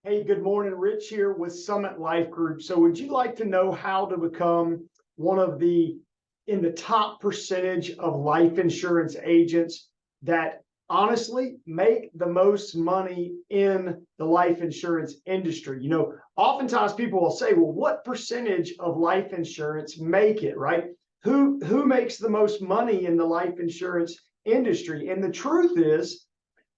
Hey, good morning. Rich here with Summit Life Group. So would you like to know how to become one of in the top percentage of life insurance agents that honestly make the most money in the life insurance industry? Oftentimes people will say, well, what percentage of life insurance make it, right? Who makes the most money in the life insurance industry? And the truth is,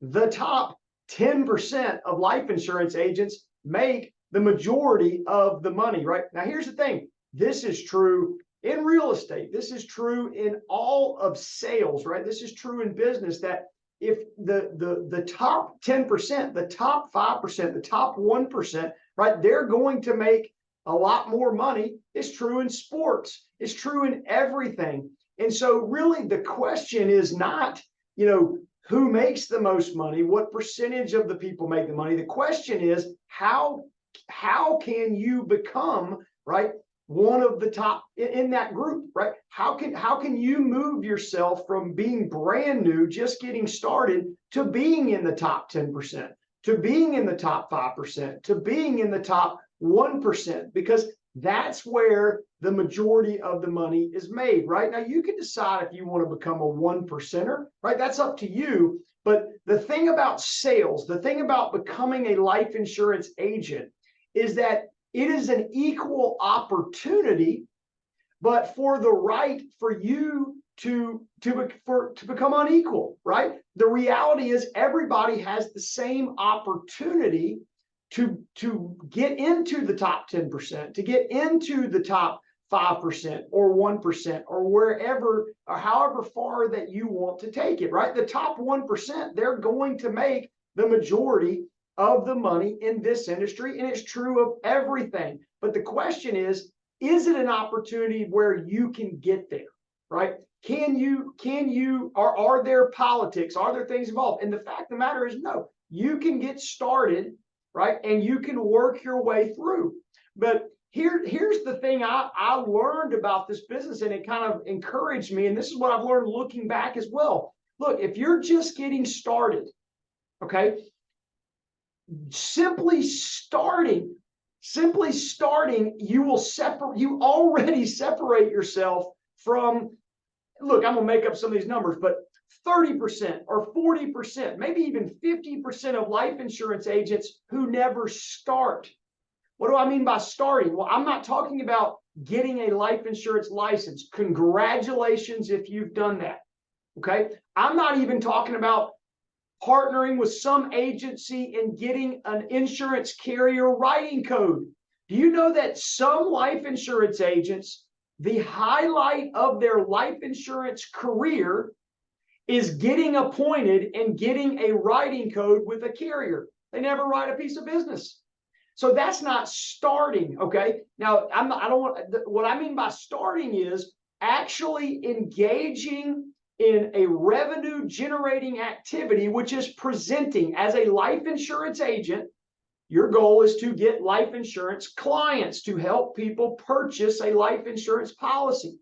the top 10% of life insurance agents make the majority of the money, right? Now, here's the thing. This is true in real estate. This is true in all of sales, right? This is true in business, that if the top 10%, the top 5%, the top 1%, right, they're going to make a lot more money. It's true in sports. It's true in everything. And so really the question is not, who makes the most money, what percentage of the people make the money. The question is, how can you become, right, one of the top in that group, right? How can you move yourself from being brand new, just getting started, to being in the top 10%, to being in the top 5%, to being in the top 1%? Because that's where the majority of the money is made, right? Now, you can decide if you want to become a 1%er, right? That's up to you. But the thing about sales, the thing about becoming a life insurance agent, is that it is an equal opportunity, but for the right for you to become unequal, right? The reality is everybody has the same opportunity to get into the top 10%, to get into the top 5% or 1% or wherever or however far that you want to take it, right? The top 1%, they're going to make the majority of the money in this industry, and it's true of everything. But the question is it an opportunity where you can get there, right? Are there politics? Are there things involved? And the fact of the matter is, no, you can get started, right? And you can work your way through. But here's the thing I learned about this business, and it kind of encouraged me. And this is what I've learned looking back as well. Look, if you're just getting started, okay, simply starting, you already separate yourself from, look, I'm gonna make up some of these numbers, but 30% or 40%, maybe even 50% of life insurance agents who never start. What do I mean by starting? Well, I'm not talking about getting a life insurance license. Congratulations if you've done that, okay? I'm not even talking about partnering with some agency and getting an insurance carrier writing code. Do you know that some life insurance agents, the highlight of their life insurance career is getting appointed and getting a writing code with a carrier? They never write a piece of business. So that's not starting, okay? Now, what I mean by starting is actually engaging in a revenue generating activity, which is presenting. As a life insurance agent, your goal is to get life insurance clients, to help people purchase a life insurance policy,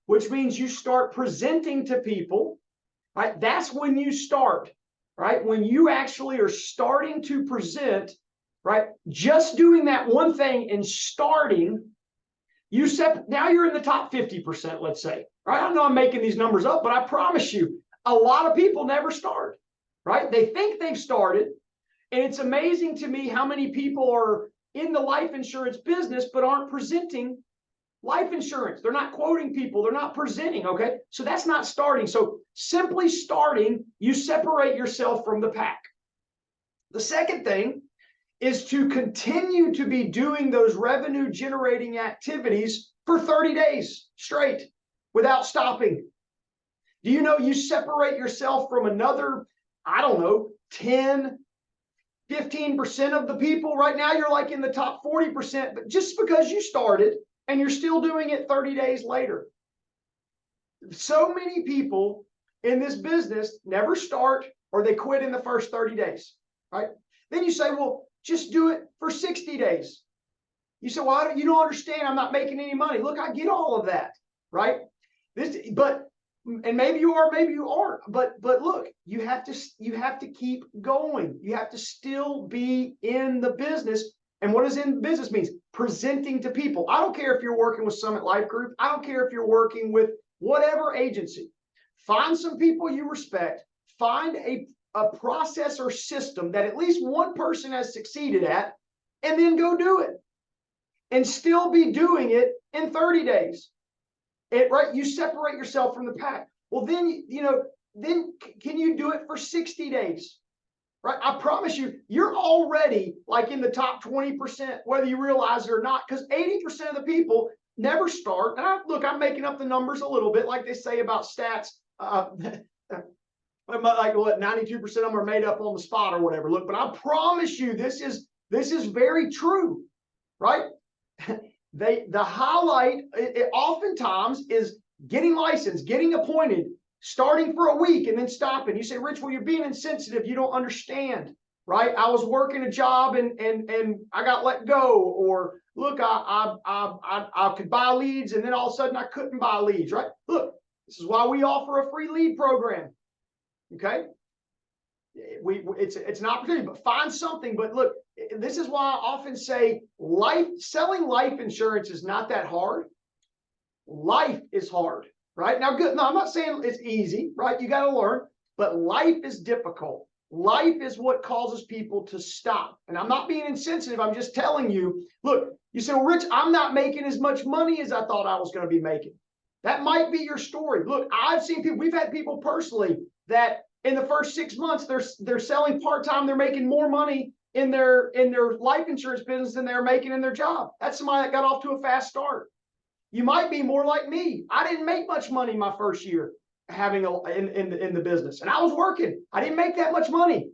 which means you start presenting to people, right? That's when you start, right? When you actually are starting to present, right? Just doing that one thing and starting, now you're in the top 50%, let's say, right? I know I'm making these numbers up, but I promise you, a lot of people never start, right? They think they've started, and it's amazing to me how many people are in the life insurance business but aren't presenting life insurance. They're not quoting people. They're not presenting, okay? So that's not starting. So simply starting, you separate yourself from the pack. The second thing is to continue to be doing those revenue generating activities for 30 days straight without stopping. Do you know you separate yourself from another, 10, 15% of the people? Right now you're like in the top 40%, but just because you started and you're still doing it 30 days later. So many people in this business never start, or they quit in the first 30 days, right? Then you say, well, just do it for 60 days. You say, well, you don't understand. I'm not making any money. Look, I get all of that, right? But And maybe you are, maybe you aren't. But look, you have to keep going. You have to still be in the business. And what does in business means? Presenting to people. I don't care if you're working with Summit Life Group. I don't care if you're working with whatever agency. Find some people you respect. Find a process or system that at least one person has succeeded at, and then go do it. And still be doing it in 30 days. Right? You separate yourself from the pack. Well, then, then can you do it for 60 days? Right? I promise you, you're already like in the top 20%, whether you realize it or not, because 80% of the people never start. And look, I'm making up the numbers a little bit, like they say about stats. Like what, 92% of them are made up on the spot or whatever. Look, but I promise you, this is very true, right? The highlight oftentimes is getting licensed, getting appointed, starting for a week and then stopping. You say, Rich, well, you're being insensitive. You don't understand, right? I was working a job and I got let go. Or look, I could buy leads and then all of a sudden I couldn't buy leads, right? Look, this is why we offer a free lead program. Okay. It's an opportunity, but find something. But look, this is why I often say selling life insurance is not that hard. Life is hard, right? Now, good. No, I'm not saying it's easy, right? You got to learn, but life is difficult. Life is what causes people to stop. And I'm not being insensitive. I'm just telling you, look, you say, well, Rich, I'm not making as much money as I thought I was going to be making. That might be your story. Look, I've seen people, we've had people personally that in the first 6 months, they're selling part-time. They're making more money in their life insurance business than they're making in their job. That's somebody that got off to a fast start. You might be more like me. I didn't make much money my first year in the business, and I was working. I didn't make that much money.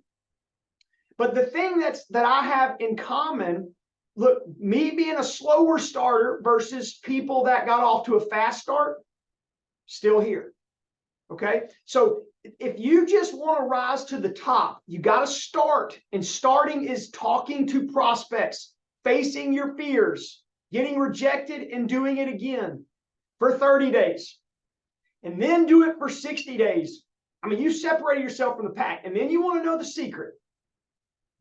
But the thing that I have in common, look, me being a slower starter versus people that got off to a fast start, still here. Okay, so if you just want to rise to the top, you got to start. And starting is talking to prospects, facing your fears, getting rejected and doing it again for 30 days. And then do it for 60 days. I mean, you separated yourself from the pack. And then you want to know the secret.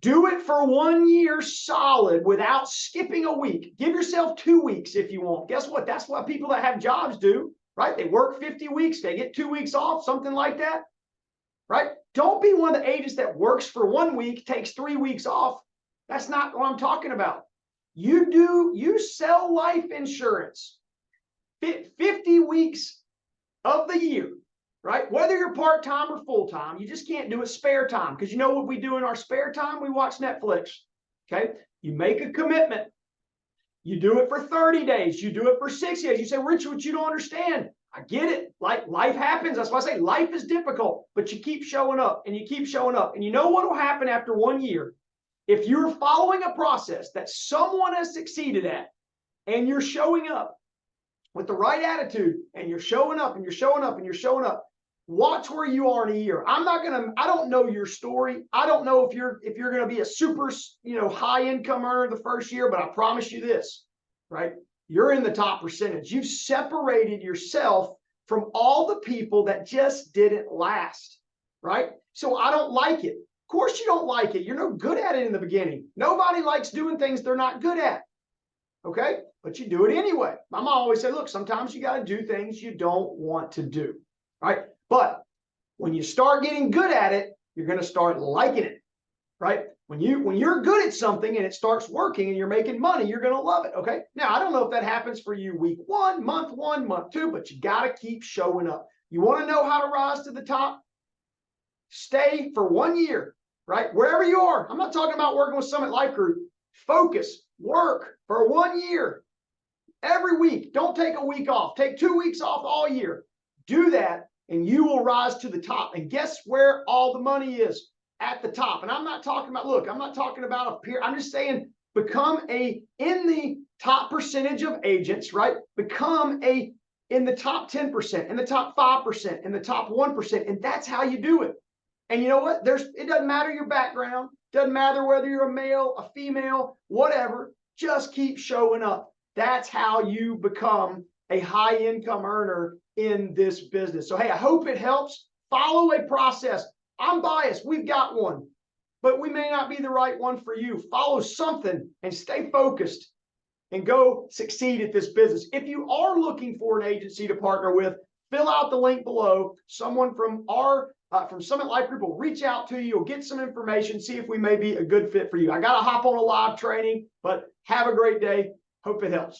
Do it for 1 year solid without skipping a week. Give yourself 2 weeks if you want. Guess what? That's what people that have jobs do. Right? They work 50 weeks, they get 2 weeks off, something like that. Right? Don't be one of the agents that works for 1 week, takes 3 weeks off. That's not what I'm talking about. You sell life insurance 50 weeks of the year, right? Whether you're part-time or full-time, you just can't do it spare time. Because you know what we do in our spare time? We watch Netflix. Okay? You make a commitment. You do it for 30 days. You do it for 60 days. You say, Richard, you don't understand. I get it. Like life happens. That's why I say life is difficult, but you keep showing up and you keep showing up. And you know what will happen after 1 year? If you're following a process that someone has succeeded at and you're showing up with the right attitude and you're showing up and you're showing up and you're showing up, watch where you are in a year. I don't know your story. I don't know if you're going to be a super, high income earner the first year, but I promise you this, right? You're in the top percentage. You've separated yourself from all the people that just didn't last, right? So I don't like it. Of course you don't like it. You're no good at it in the beginning. Nobody likes doing things they're not good at. Okay? But you do it anyway. My mom always said, look, sometimes you got to do things you don't want to do, right? But when you start getting good at it, you're going to start liking it, right? When you're good at something and it starts working and you're making money, you're going to love it, okay? Now, I don't know if that happens for you week 1, month 2, but you got to keep showing up. You want to know how to rise to the top? Stay for 1 year, right? Wherever you are. I'm not talking about working with Summit Life Group. Focus, work for 1 year. Every week. Don't take a week off. Take 2 weeks off all year. Do that and you will rise to the top. And guess where all the money is? At the top. And I'm not talking about, look, I'm not talking about a peer. I'm just saying become in the top percentage of agents, right? Become in the top 10%, in the top 5%, in the top 1%. And that's how you do it. And you know what? It doesn't matter your background. Doesn't matter whether you're a male, a female, whatever. Just keep showing up. That's how you become a high income earner in this business. So, hey, I hope it helps. Follow a process. I'm biased. We've got one, but we may not be the right one for you. Follow something and stay focused and go succeed at this business. If you are looking for an agency to partner with, fill out the link below. Someone from from Summit Life Group will reach out to you. You'll get some information, see if we may be a good fit for you. I got to hop on a live training, but have a great day. Hope it helps.